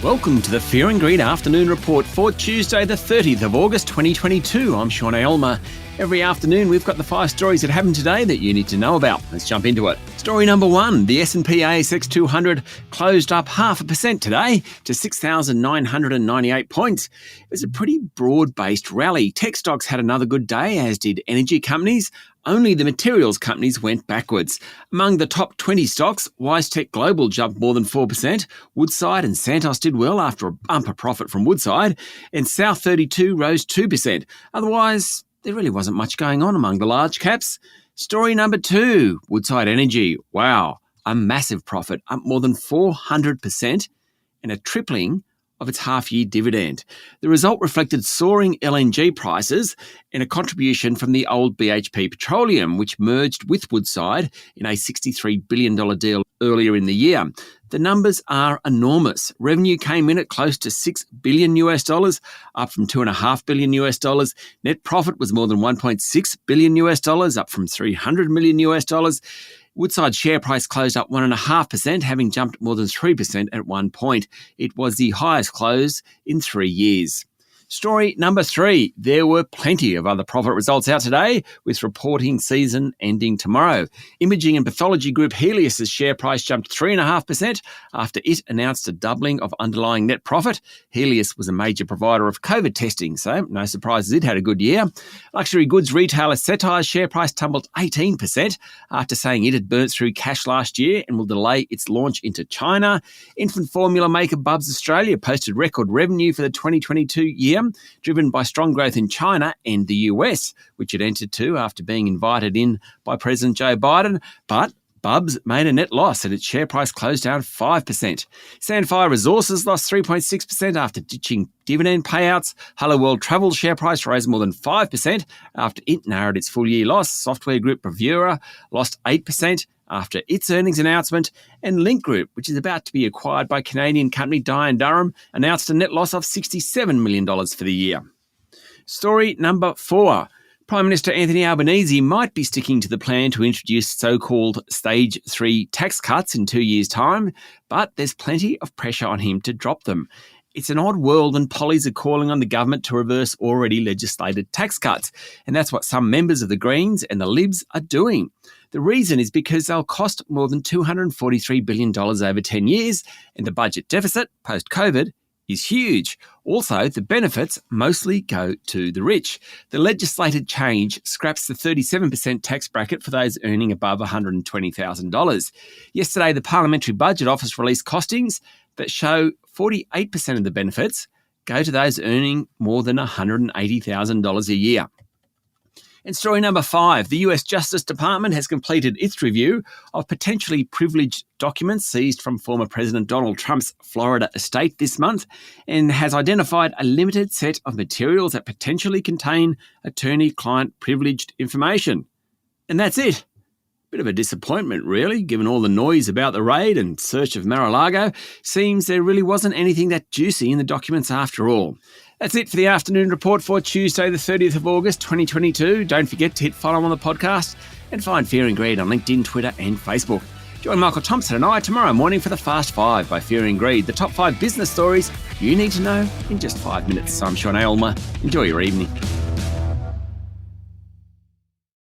Welcome to the Fear and Greed Afternoon Report for Tuesday, the 30th of August 2022. I'm Sean Aylmer. Every afternoon, we've got the 5 stories that happened today that you need to know about. Let's jump into it. Story number 1, the S&P ASX 200 closed up 0.5% today to 6,998 points. It was a pretty broad-based rally. Tech stocks had another good day, as did energy companies. Only the materials companies went backwards. Among the top 20 stocks, WiseTech Global jumped more than 4%. Woodside and Santos did well after a bumper profit from Woodside. And South32 rose 2%. Otherwise, there really wasn't much going on among the large caps. Story number 2, Woodside Energy. Wow, a massive profit, up more than 400% and a tripling of its half-year dividend. The result reflected soaring LNG prices and a contribution from the old BHP Petroleum, which merged with Woodside in a $63 billion deal earlier in the year. The numbers are enormous. Revenue came in at close to $6 billion, up from $2.5 billion. Net profit was more than $1.6 billion, up from $300 million. Woodside's share price closed up 1.5%, having jumped more than 3% at one point. It was the highest close in 3 years. Story number 3, there were plenty of other profit results out today, with reporting season ending tomorrow. Imaging and pathology group Healius' share price jumped 3.5% after it announced a doubling of underlying net profit. Healius was a major provider of COVID testing, so no surprises it had a good year. Luxury goods retailer Cetire's share price tumbled 18% after saying it had burnt through cash last year and will delay its launch into China. Infant formula maker Bubs Australia posted record revenue for the 2022 year, driven by strong growth in China and the US, which it entered to after being invited in by President Joe Biden. But Bubs made a net loss and its share price closed down 5%. Sandfire Resources lost 3.6% after ditching dividend payouts. Hello World Travel share price rose more than 5% after it narrowed its full-year loss. Software group Bravura lost 8% after its earnings announcement, and Link Group, which is about to be acquired by Canadian company Dye & Durham, announced a net loss of $67 million for the year. Story number 4. Prime Minister Anthony Albanese might be sticking to the plan to introduce so-called Stage 3 tax cuts in 2 years' time, but there's plenty of pressure on him to drop them. It's an odd world when pollies are calling on the government to reverse already legislated tax cuts, and that's what some members of the Greens and the Libs are doing. The reason is because they'll cost more than $243 billion over 10 years, and the budget deficit, post-COVID, is huge. Also, the benefits mostly go to the rich. The legislated change scraps the 37% tax bracket for those earning above $120,000. Yesterday, the Parliamentary Budget Office released costings that show 48% of the benefits go to those earning more than $180,000 a year. And story number 5, the US Justice Department has completed its review of potentially privileged documents seized from former President Donald Trump's Florida estate this month and has identified a limited set of materials that potentially contain attorney-client privileged information. And that's it. Bit of a disappointment, really, given all the noise about the raid and search of Mar-a-Lago. Seems there really wasn't anything that juicy in the documents after all. That's it for the afternoon report for Tuesday, the 30th of August, 2022. Don't forget to hit follow on the podcast and find Fear and Greed on LinkedIn, Twitter and Facebook. Join Michael Thompson and I tomorrow morning for the Fast 5 by Fear and Greed, the top 5 business stories you need to know in just 5 minutes. I'm Sean Aylmer. Enjoy your evening.